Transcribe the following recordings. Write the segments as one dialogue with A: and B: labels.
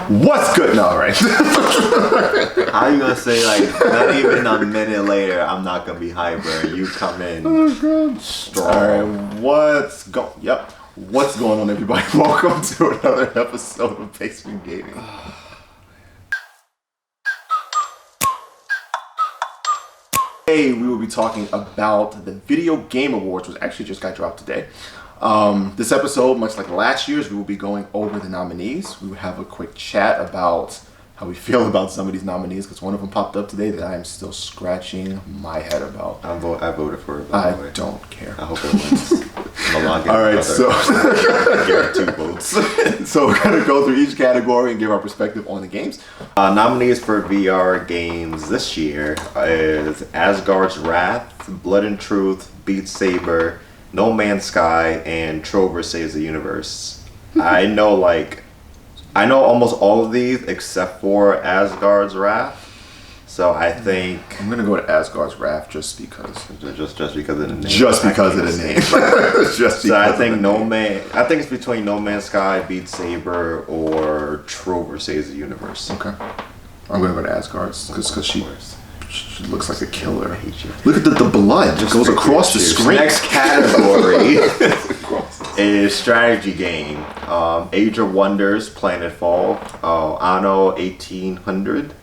A: What's good? No, right.
B: How you gonna say like not even a minute later I'm not gonna be hyper and you come in strong?
A: Alright, what's going on, everybody? Welcome to another episode of Basement Gaming. Today we will be talking about the Video Game Awards, which actually just got dropped today. This episode, much like last year's, we will be going over the nominees. We will have a quick chat about how we feel about some of these nominees, because one of them popped up today that I am still scratching my head about.
B: I voted for it.
A: I don't care.
B: I hope it wins.
A: Alright, so
B: get 2 votes.
A: So we're gonna go through each category and give our perspective on the games.
B: Nominees for VR games this year is Asgard's Wrath, Blood and Truth, Beat Saber, No Man's Sky, and Trover Saves the Universe. I know almost all of these except for Asgard's Wrath. So I think
A: I'm gonna go to Asgard's Wrath just because.
B: Just because of the name.
A: Just because of the name.
B: So I think it's between No Man's Sky, Beat Saber, or Trover Saves the Universe.
A: Okay. I'm gonna go to Asgard's because she looks like a killer. Look at the blood just goes across the screen.
B: Next category is strategy game. Age of Wonders, Planetfall, Anno 1800,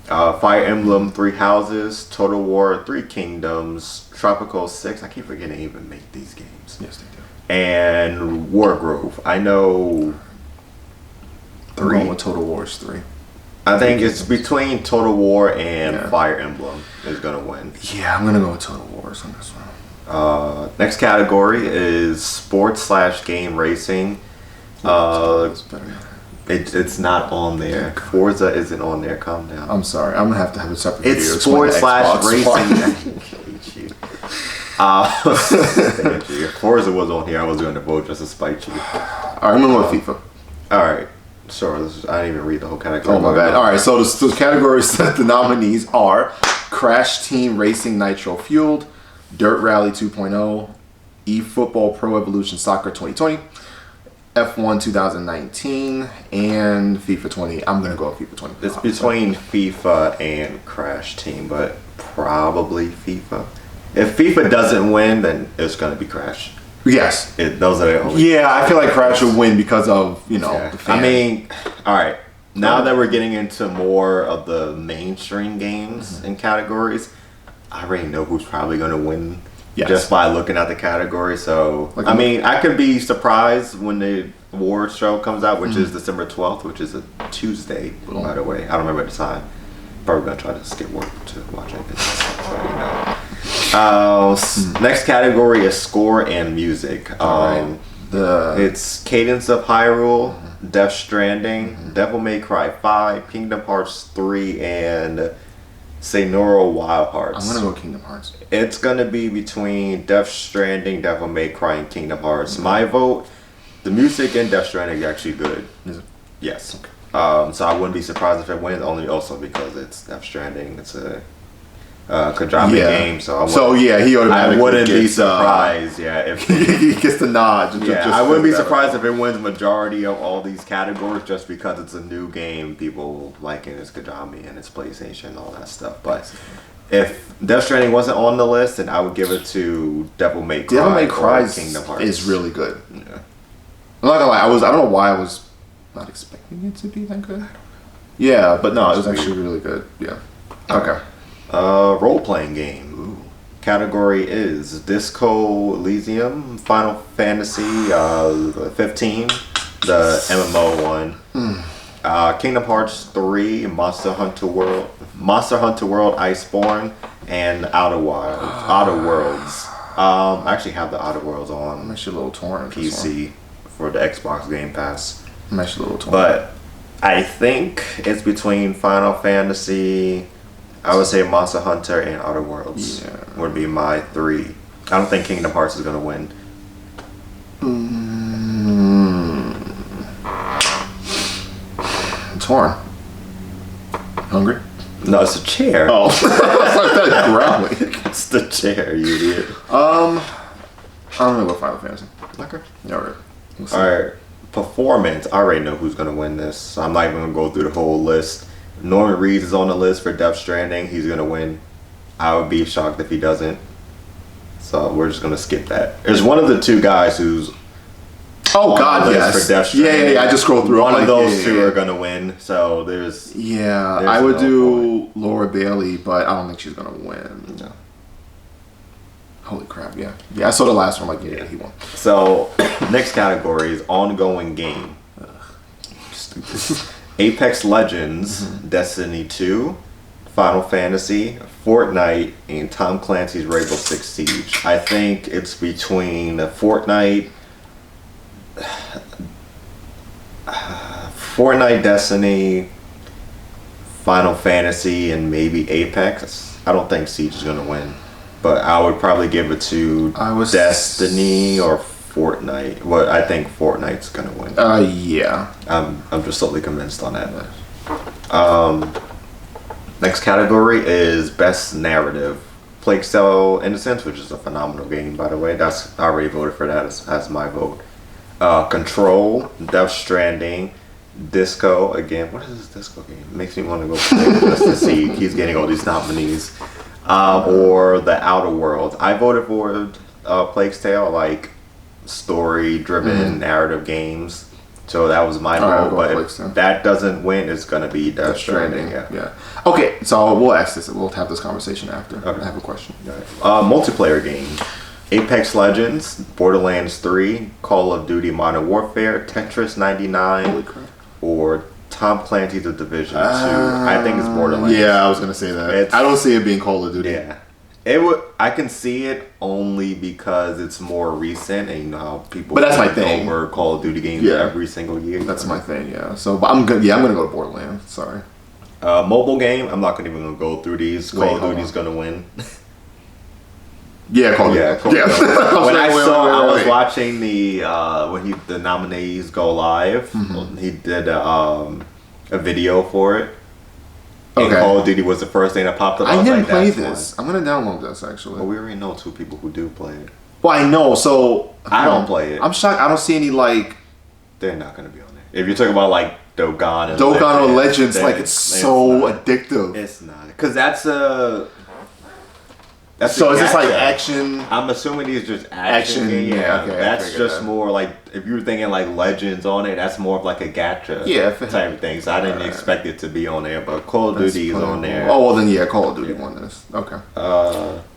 B: Fire Emblem 3 Houses, Total War 3 Kingdoms, Tropical 6. I keep forgetting to even make these games.
A: Yes, they do.
B: And Wargrove. I know 3.
A: I'm going with Total Wars 3.
B: I think it's between Total War and Fire Emblem is going to win.
A: Yeah, I'm going to go with Total Wars on this one.
B: Next category is sports/game racing. It's not on there. Forza isn't on there. Calm down.
A: I'm sorry. I'm going to have a separate video.
B: It's sports/racing. Forza was on here. I was going to vote just to spite you.
A: Alright, I'm going to go with FIFA.
B: Alright. Sure, I didn't even read the whole category.
A: Oh, my bad. Alright, so the categories that the nominees are Crash Team Racing Nitro Fueled, Dirt Rally 2.0, eFootball Pro Evolution Soccer 2020, F1 2019, and FIFA 20. I'm going to go with FIFA 20.
B: It's between FIFA and Crash Team, but probably FIFA. If FIFA doesn't win, then it's going to be Crash.
A: Yes.
B: Those are the only.
A: Yeah, I feel like Crash would win because of, the fan.
B: I mean, alright. Now that we're getting into more of the mainstream games and categories, I already know who's probably going to win just by looking at the category. So, I could be surprised when the awards show comes out, which is December 12th, which is a Tuesday, by the way. I don't remember the time. Probably going to try to skip work to watch it. Next category is score and music. It's Cadence of Hyrule, Death Stranding, Devil May Cry 5, Kingdom Hearts 3, and Sayonara Wild Hearts.
A: I'm gonna go Kingdom Hearts.
B: It's gonna be between Death Stranding, Devil May Cry, and Kingdom Hearts. My vote, the music in Death Stranding is actually good.
A: Is it?
B: Yes. Okay. So I wouldn't be surprised if it wins, only also because it's Death Stranding. It's a Kojima game,
A: he automatically
B: I wouldn't be
A: gets,
B: surprised. If
A: he gets the nod.
B: I wouldn't be surprised if it wins majority of all these categories, just because it's a new game. People like it. It's Kojima and it's PlayStation and all that stuff. But if Death Stranding wasn't on the list, then I would give it to Devil May Cry.
A: Devil May Cry
B: Kingdom Hearts
A: is really good. Yeah. I'm not gonna lie. I don't know why I was not expecting it to be that good. Yeah, but no, it was actually really good. Yeah. Okay.
B: Role-playing game. Ooh. Category is Disco Elysium, Final Fantasy 15, the MMO one. Kingdom Hearts 3, Monster Hunter World, Iceborne, and Outer Worlds. I actually have the Outer Worlds on.
A: I'm actually a little torn.
B: PC for the Xbox Game Pass.
A: I'm actually a little torn.
B: But I think it's between Final Fantasy. I would say Monster Hunter and Outer Worlds would be my 3. I don't think Kingdom Hearts is going to win.
A: I'm torn. Hungry?
B: No, it's a chair.
A: Oh. That's growling.
B: It's the chair, you idiot.
A: I'm going to go Final Fantasy.
B: Okay.
A: Alright.
B: Alright. performance, I already know who's gonna win this. So I'm not even gonna go through the whole list. Norman Reedus is on the list for Death Stranding. He's gonna win. I would be shocked if he doesn't. So we're just gonna skip that. There's one of the two guys who's
A: oh god, yes,
B: for Death Stranding.
A: yeah. I just scrolled through.
B: One of those two
A: yeah.
B: are gonna win. So there's
A: I would do Laura Bailey, but I don't think she's gonna win.
B: No.
A: Holy crap! Yeah. I saw the last one. Like, yeah, he won.
B: So next category is ongoing game.
A: Stupid.
B: Apex Legends, Destiny 2, Final Fantasy, Fortnite, and Tom Clancy's Rainbow Six Siege. I think it's between Fortnite, Destiny, Final Fantasy, and maybe Apex. I don't think Siege is gonna win, but I would probably give it to Destiny or Fortnite. Well, I think Fortnite's gonna win.
A: Yeah.
B: I'm just totally convinced on that. Next category is Best Narrative. Plague Tale Innocence, which is a phenomenal game, by the way. I already voted for that as my vote. Control, Death Stranding, Disco. Again, what is this Disco game? It makes me want to go play it just to see he's getting all these nominees. Or The Outer Worlds. I voted for Plague Tale, like story-driven narrative games. So that was my vote. But if that doesn't win, it's gonna be Death Stranding. Yeah.
A: Okay, so we'll ask this. We'll have this conversation after. Okay. I have a question.
B: Multiplayer game. Apex Legends, Borderlands 3, Call of Duty Modern Warfare, Tetris 99, or Tom Clancy's The Division 2. I think it's Borderlands.
A: Yeah, I was gonna say that. I don't see it being Call of Duty.
B: Yeah. I can see it only because it's more recent, and you know how people.
A: But that's my thing.
B: Over Call of Duty games every single year.
A: That's my thing. Yeah. So, but I'm gonna go to Borderlands. Sorry.
B: Mobile game. I'm not even gonna go through these. Call of Duty's gonna win.
A: Yeah, Call of Duty.
B: Yeah. When I was watching the when the nominees go live. He did a video for it. And Call of Duty was the first thing that popped up.
A: I didn't play this. I'm gonna download this actually.
B: Well, we already know two people who do play it.
A: Well, I know. So
B: I don't play it.
A: I'm shocked. I don't see any like.
B: They're not gonna be on there. If you're talking about like Dokkan
A: or Legends, like it's so addictive.
B: It's not because that's a.
A: So is this like action?
B: I'm assuming these just action.
A: Yeah, okay.
B: That's just more like if you were thinking like Legends on it, that's more of like a gacha type of thing. So I didn't expect it to be on there, but Call of Duty is on there.
A: Oh well, then Call of Duty won this. Okay.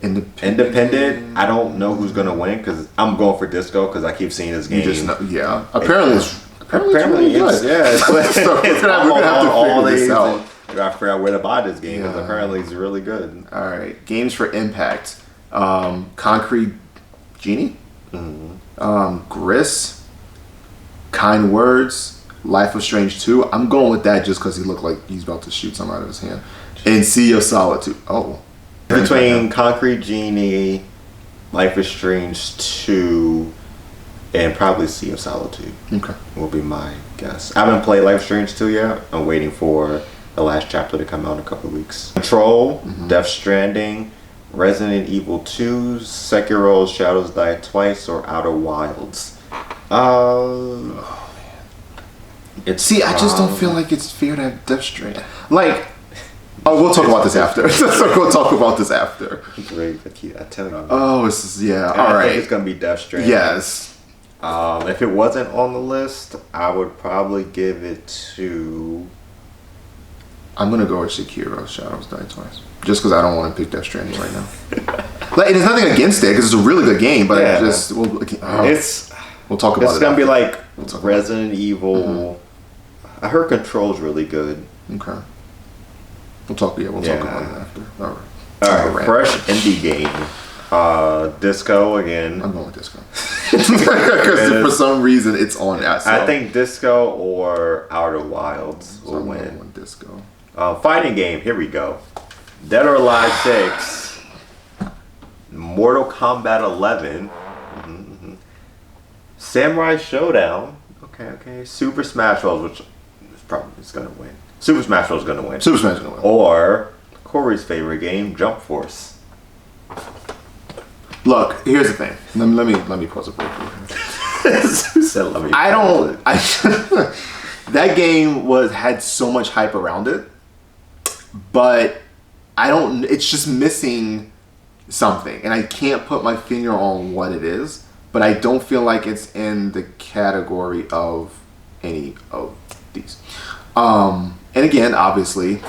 B: Independent. I don't know who's gonna win because I'm going for Disco because I keep seeing this game.
A: You just know, apparently it's really good.
B: So
A: we're gonna have to figure this out.
B: I figure out where to buy this game because apparently it's really good.
A: All right, games for impact. Concrete Genie, Gris, Kind Words, Life of Strange 2. I'm going with that just because he looked like he's about to shoot something out of his hand. And Sea of Solitude. Oh,
B: between Concrete Genie, Life is Strange 2, and probably Sea of Solitude.
A: Okay,
B: will be my guess. I haven't played Life is Strange 2 yet. I'm waiting for the last chapter to come out in a couple of weeks. Control, Death Stranding, Resident Evil 2, Sekiro Shadows Die Twice, or Outer Wilds.
A: I just don't feel like it's fair to have Death Stranding. Like, we'll talk about this after. We'll talk about this after.
B: Great, I tell you.
A: Oh, this is all right.
B: I think it's gonna be Death Stranding.
A: Yes.
B: If it wasn't on the list, I would probably give it to.
A: I'm gonna go with Sekiro Shadows Die Twice, just because I don't want to pick Death Stranding right now. Like, there's nothing against it because it's a really good game, but we'll talk about it.
B: It's gonna be like Resident Evil. I heard Control's really good.
A: Okay. We'll talk about it after. All
B: right. Fresh indie game. Disco again.
A: I'm going with Disco because for some reason it's on that. So.
B: I think Disco or Outer Wilds will win.
A: I'm going with Disco.
B: Fighting game. Here we go. Dead or Alive 6, Mortal Kombat 11, Samurai Showdown. Okay. Super Smash Bros, which is probably gonna win. Super Smash Bros gonna win.
A: Super Smash gonna win.
B: Or Corey's favorite game, Jump Force.
A: Look, here's the thing. Let me pause it for you. I don't. That game had so much hype around it, but I don't. It's just missing something, and I can't put my finger on what it is. But I don't feel like it's in the category of any of these. And again, obviously,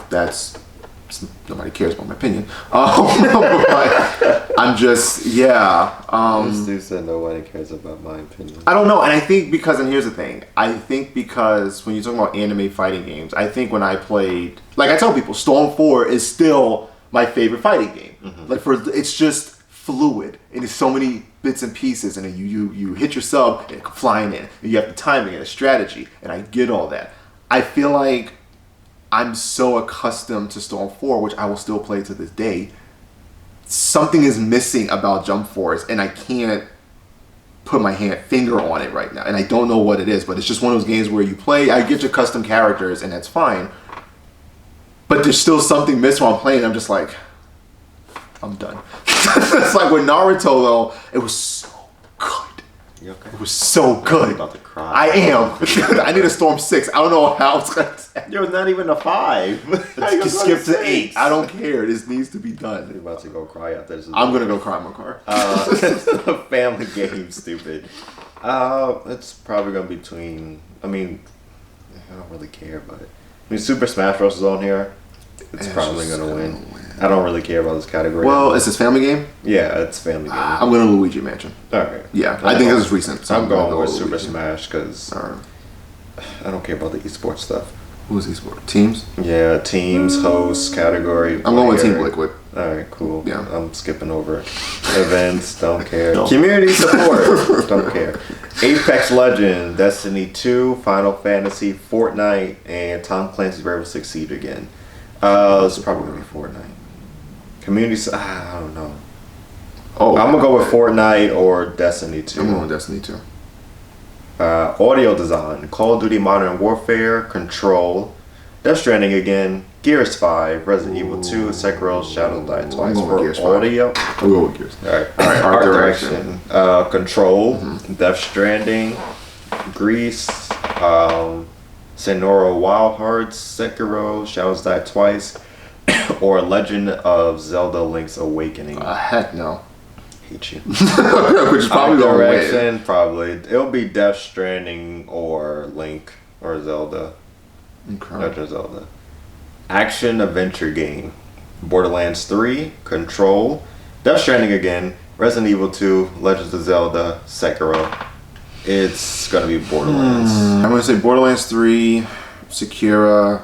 A: nobody cares about my opinion. But I'm just,
B: This dude said nobody cares about my opinion.
A: I don't know, and I think and here's the thing, I think because when you're talking about anime fighting games, I think when I played, like I tell people, Storm 4 is still my favorite fighting game. Mm-hmm. It's just fluid, and it's so many bits and pieces, and then you hit your sub, and it comes flying in, and you have the timing and the strategy, and I get all that. I feel like I'm so accustomed to Storm 4, which I will still play to this day. Something is missing about Jump Force, and I can't put my finger on it right now. And I don't know what it is, but it's just one of those games where you play, I get your custom characters, and that's fine. But there's still something missing while I'm playing. I'm just like, I'm done. It's like with Naruto, though, it was so good.
B: You okay?
A: It was so good.
B: I'm about to cry.
A: I am. I need a Storm 6. I don't know how it's going to
B: Yo, it's not even a 5.
A: Let's skip to 8. I don't care. This needs to be done.
B: You're about to go cry out there.
A: I'm going to go cry in my car.
B: Family game, stupid. It's probably going to be between, I don't really care about it. Super Smash Bros. Is on here. It's probably going to win. I don't really care about this category.
A: Well, is this family game?
B: Yeah, it's family game.
A: I'm going to Luigi Mansion.
B: Alright.
A: Yeah, I think this is recent.
B: So I'm going with Super Smash because I don't care about the esports stuff.
A: Who's esports? Teams?
B: Yeah, teams, hosts, category.
A: I'm going with Team Liquid.
B: Alright, cool.
A: Yeah.
B: I'm skipping over events, don't care. No. Community support, don't care. Apex Legends, Destiny 2, Final Fantasy, Fortnite, and Tom Clancy's Rainbow Six Siege again. It's probably going to be Fortnite. Community, I don't know. I'm going to go with Fortnite or Destiny 2.
A: I'm going with Destiny 2.
B: Audio design, Call of Duty Modern Warfare, Control, Death Stranding again, Gears 5, Resident Evil 2, Sekiro, Shadow Die Twice. For audio,
A: I'll go with Gears.
B: Alright, art direction. Control, Death Stranding, Grease, Senora Wild Hearts, Sekiro, Shadows Die Twice, or Legend of Zelda Link's Awakening.
A: Heck no.
B: Hate you.
A: Which is probably
B: art direction, probably. It'll be Death Stranding or Link or Zelda.
A: Okay.
B: Legend of Zelda. Action adventure game. Borderlands 3, Control, Death Stranding again, Resident Evil 2, Legends of Zelda, Sekiro. It's gonna be Borderlands.
A: I'm gonna say Borderlands 3, Sekiro.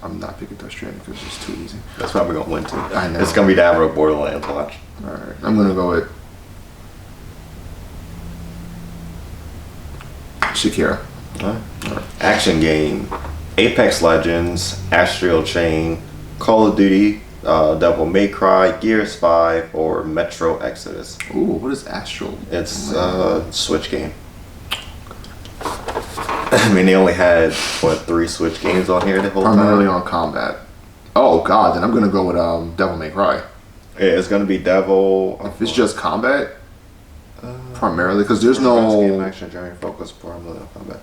A: I'm not picking Death Stranding because it's too easy.
B: That's probably gonna win too.
A: I know.
B: It's gonna be the average Borderlands watch.
A: Alright, I'm gonna go with Shakira.
B: Alright. Action game. Apex Legends, Astral Chain, Call of Duty, Devil May Cry, Gears 5, or Metro Exodus.
A: Ooh, what is Astral?
B: It's a Switch game. They only had, 3 Switch games on here the whole time?
A: Primarily on combat. Oh god, then I'm gonna go with Devil May Cry.
B: Yeah, it's gonna be Devil.
A: If it's just combat, primarily, because there's no
B: game action journey focus primarily on combat.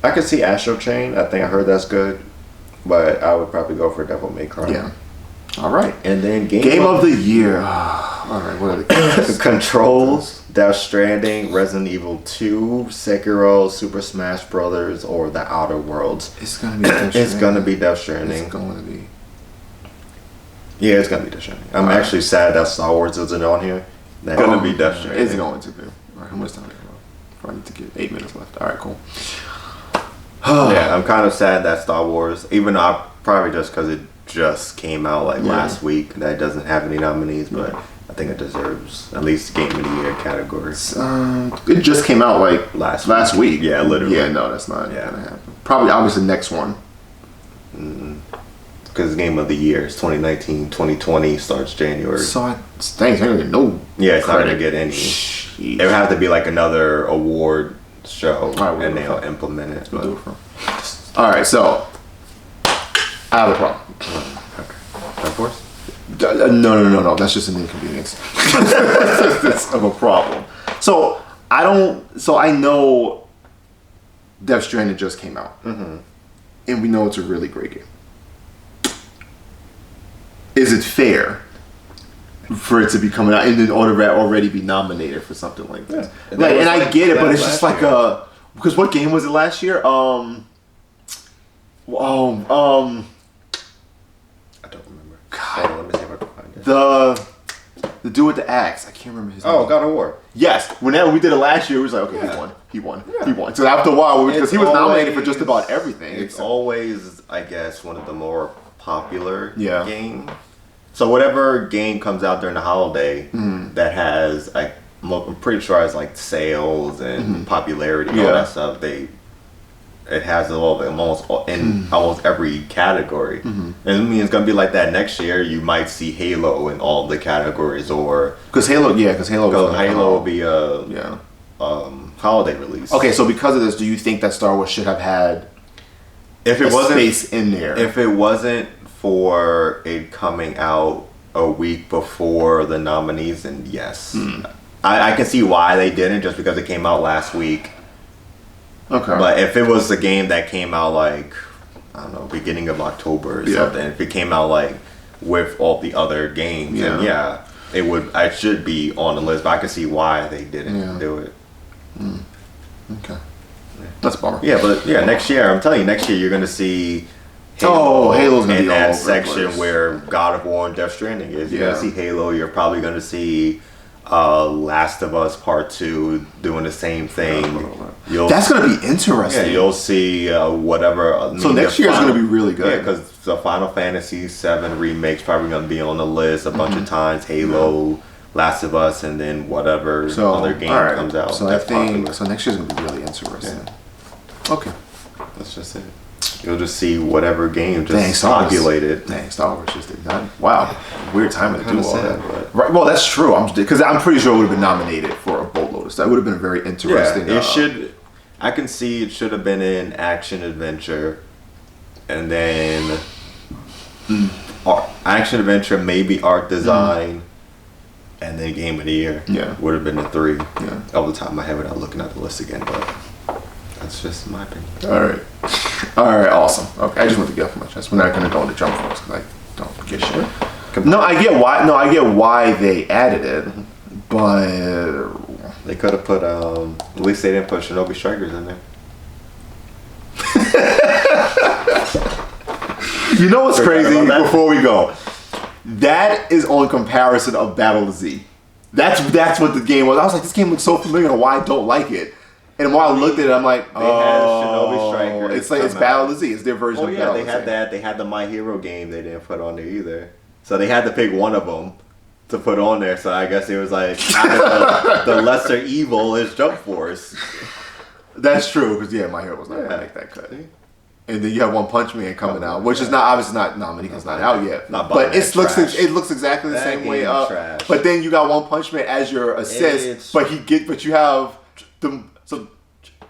B: I could see Astral Chain. I think I heard that's good, but I would probably go for Devil May Cry.
A: Yeah. All right.
B: And then
A: game of the year. All right. What are the games?
B: Control, Death Stranding, Resident Evil 2, Sekiro, Super Smash Brothers, or The Outer Worlds.
A: It's gonna be Death Stranding.
B: It's gonna be Death Stranding.
A: It's going to be.
B: Yeah, it's gonna be Death Stranding. I'm actually sad that Star Wars isn't on here. That's gonna be Death Stranding.
A: It's going to be. All right. How much time do I have? I need to get 8 minutes left. All right. Cool.
B: Yeah, I'm kind of sad that Star Wars, even though probably just because it just came out last week, that it doesn't have any nominees, but I think it deserves at least Game of the Year category.
A: It just came out last week.
B: Yeah, literally.
A: Yeah, no, that's not gonna happen. Probably, obviously, next one.
B: Because Game of the Year is 2019, 2020 starts January.
A: So thanks. I don't get no.
B: Yeah, it's not gonna get any. It would have to be like another award show, and they'll implement it.
A: We'll do it for. All right, so I have a problem.
B: Okay. Of course.
A: No. That's just an inconvenience. It's of a problem. So I don't. So I know Death Stranding just came out, and we know it's a really great game. Is it fair for it to be coming out and then already be nominated for something like that?
B: Yeah.
A: Like, and I get it, but it's just like because what game was it last year?
B: I don't remember.
A: God.
B: Let me see if I can find it.
A: The dude with the axe. I can't remember his name.
B: Oh, God of War.
A: Yes. Whenever we did it last year, it was like, okay, he won. So after a while, because he was nominated for just about everything.
B: It's always, I guess, one of the more popular games. So whatever game comes out during the holiday that has, I'm pretty sure has like sales and popularity, all that stuff. It has a little bit almost every category. And I mean, it's gonna be like that next year. You might see Halo in all the categories, or
A: because Halo
B: will be a holiday release.
A: Okay, so because of this, do you think that Star Wars should have had space in there?
B: If it wasn't for it coming out a week before the nominees, then yes, I can see why they didn't, just because it came out last week.
A: Okay.
B: But if it was a game that came out like, I don't know, beginning of October or something, if it came out like with all the other games, then I should be on the list. But I can see why they didn't do it.
A: Okay. That's a bummer.
B: Yeah, but next year, I'm telling you, next year you're gonna see
A: Halo's gonna
B: in
A: be
B: that
A: all over
B: section
A: the place.
B: where God of War and Death Stranding is. You're gonna see Halo. You're probably gonna see Last of Us Part 2 doing the same thing.
A: That's gonna be interesting.
B: Yeah, you'll see whatever.
A: So next year is gonna be really good.
B: Yeah, because the Final Fantasy VII remake's probably gonna be on the list a bunch of times. Halo, Last of Us, and then whatever other game comes out.
A: So I think next year's gonna be really interesting. Yeah. Okay,
B: that's just it. You'll just see whatever game just populated.
A: Star Wars just did not. Wow, weird timing to do all that. Right. Well, that's true. Because I'm pretty sure it would have been nominated for a boatload. That would have been a very interesting.
B: It should. I can see it should have been in action adventure, and then action adventure, maybe art design, and then game of the year.
A: Yeah,
B: would have been the three. Yeah, off the top of my head without looking at the list again, but. That's just my opinion.
A: All right, awesome. Okay, I just want to get off my chest. We're not going to go into Jump Force because I don't get shit. No, I get why they added it, but
B: they could have put. At least they didn't put Shinobi Strikers in there.
A: You know what's crazy? Before we go, that is on comparison of Battle Z. That's what the game was. I was like, this game looks so familiar. Why I don't like it? And while I looked at it, I'm like,
B: they had Shinobi Strikers.
A: It's like it's Battle Z. It's their version of Battle Z.
B: They had that. They had the My Hero game they didn't put on there either. So they had to pick one of them to put on there. So I guess it was like the lesser evil is Jump Force.
A: That's true, because My Hero was not going to make that cut. And then you have One Punch Man coming out, which is obviously not nominated. It's not out yet. But it looks exactly the same way. But then you got One Punch Man as your assist, but you have some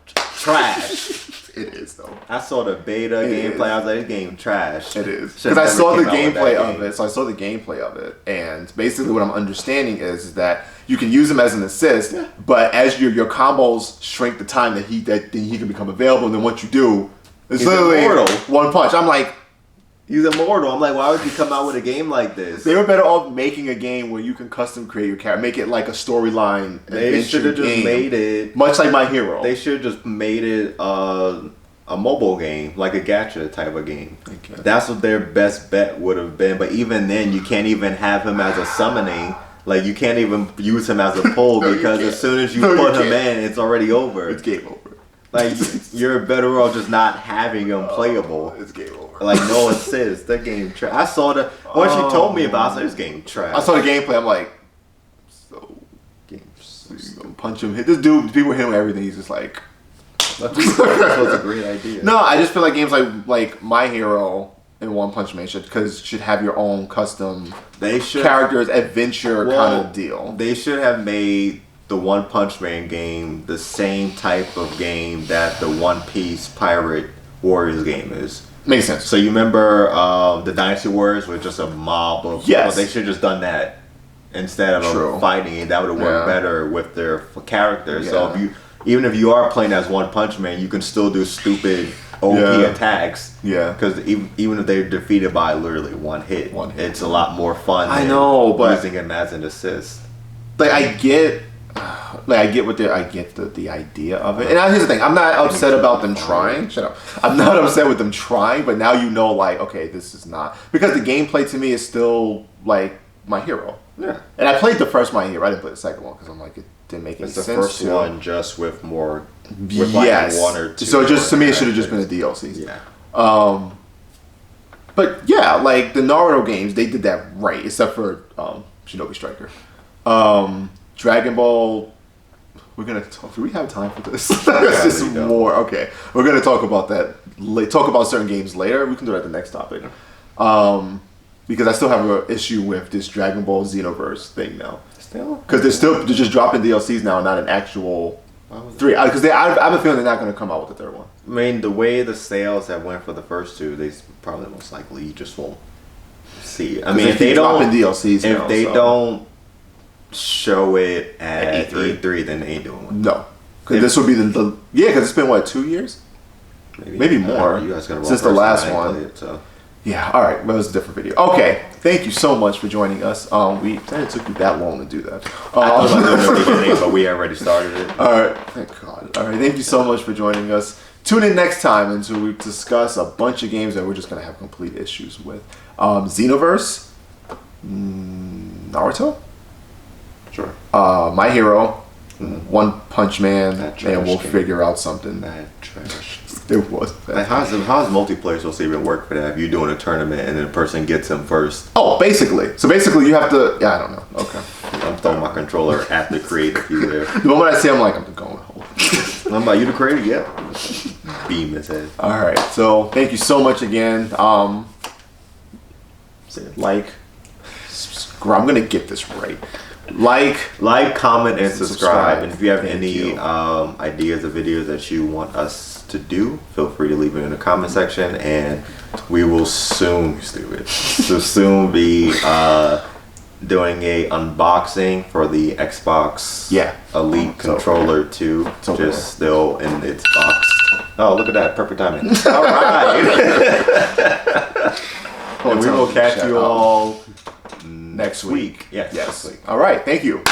A: trash. It is though.
B: I saw the beta gameplay. I was like, this game trash.
A: It is, because I saw the gameplay of it. So I saw the gameplay of it, and basically what I'm understanding is that you can use him as an assist, but as your combos shrink the time that he can become available, and then once you do, it's literally immortal. One punch. I'm like,
B: he's immortal. I'm like, why would you come out with a game like this?
A: They were better off making a game where you can custom create your character, make it like a storyline.
B: They should have just made it
A: much like My Hero.
B: They should have just made it a mobile game, like a gacha type of game. That's what their best bet would have been. But even then, you can't even have him as a summoning. Like, you can't even use him as a pull because as soon as you put him in, it's already over.
A: It's game over.
B: Like, you're better off just not having him playable.
A: It's game over.
B: Like, no assist. That game trash. I saw the... Once you told me about it, I was like, this game trash.
A: I saw the gameplay. I'm like, punch him. Hit this dude. People hit him with everything. He's just like...
B: That was a great idea.
A: No, I just feel like games like My Hero and One Punch Man should have your own custom characters, adventure kind of deal.
B: They should have made the One Punch Man game the same type of game that the One Piece Pirate Warriors game is.
A: Makes sense.
B: So you remember the Dynasty Warriors with just a mob of...
A: Yes.
B: Well, they should have just done that instead of them fighting. That would have worked better with their characters. So even if you are playing as One Punch Man, you can still do stupid OP attacks. Yeah. Because even if they're defeated by literally one hit, it's a lot more fun.
A: I know, but
B: using him as an assist.
A: Like I get the idea of it. And now here's the thing: I'm not upset about them trying. Shut up. I'm not upset with them trying, but now you know, like, okay, this is not, because the gameplay to me is still like My Hero. Yeah. And I played the first My Hero. I didn't play the second one because I'm like, it didn't make any sense.
B: It's the first one just with more. With
A: yes.
B: Like one or two.
A: So just to me, it should have just been a DLC.
B: Yeah.
A: But yeah, like the Naruto games, they did that right, except for Shinobi Striker. Dragon Ball. We're gonna talk. Do we have time for this? That's just more. Okay, we're gonna talk about that. Talk about certain games later. We can do that at the next topic. Because I still have an issue with this Dragon Ball Xenoverse thing now. Still? Because they're just dropping DLCs now, and not an actual 3. Because I have a feeling they're not gonna come out with the 3rd one.
B: I mean, the way the sales have went for the first 2, they probably most likely just won't see it. I mean, if they don't DLCs, if they don't show it at E3, then they ain't doing one.
A: No, because this would be because it's been what, 2 years, maybe more
B: you guys
A: since the last one. Yeah, all right. Well, it was a different video. Okay, thank you so much for joining us. It took you that long to do that.
B: I was about to do the beginning, but we already started it.
A: All right, thank God. All right, thank you so much for joining us. Tune in next time until we discuss a bunch of games that we're just gonna have complete issues with. Xenoverse, Naruto.
B: Sure.
A: My Hero, One Punch Man, and we'll figure out something.
B: Trash.
A: It was.
B: Like how's multiplayer supposed to even work for that? If you're doing a tournament and then a person gets him first.
A: Oh, basically. So basically, you have to. Yeah, I don't know. Okay.
B: I'm throwing my controller at the creator. There.
A: The moment I say, I'm like, I'm going home.
B: I'm like, you the creator? Yeah. Beam his head.
A: All right. So thank you so much again. Like, subscribe. I'm gonna get this right. Like,
B: comment, and subscribe. And if you have any ideas of videos that you want us to do, feel free to leave it in the comment section, and we will soon be doing a unboxing for the Xbox Elite Controller 2. Just still in its box. Oh, look at that, perfect timing. All right. And we will catch you all next week. Yes.
A: Next week. All right. Thank you.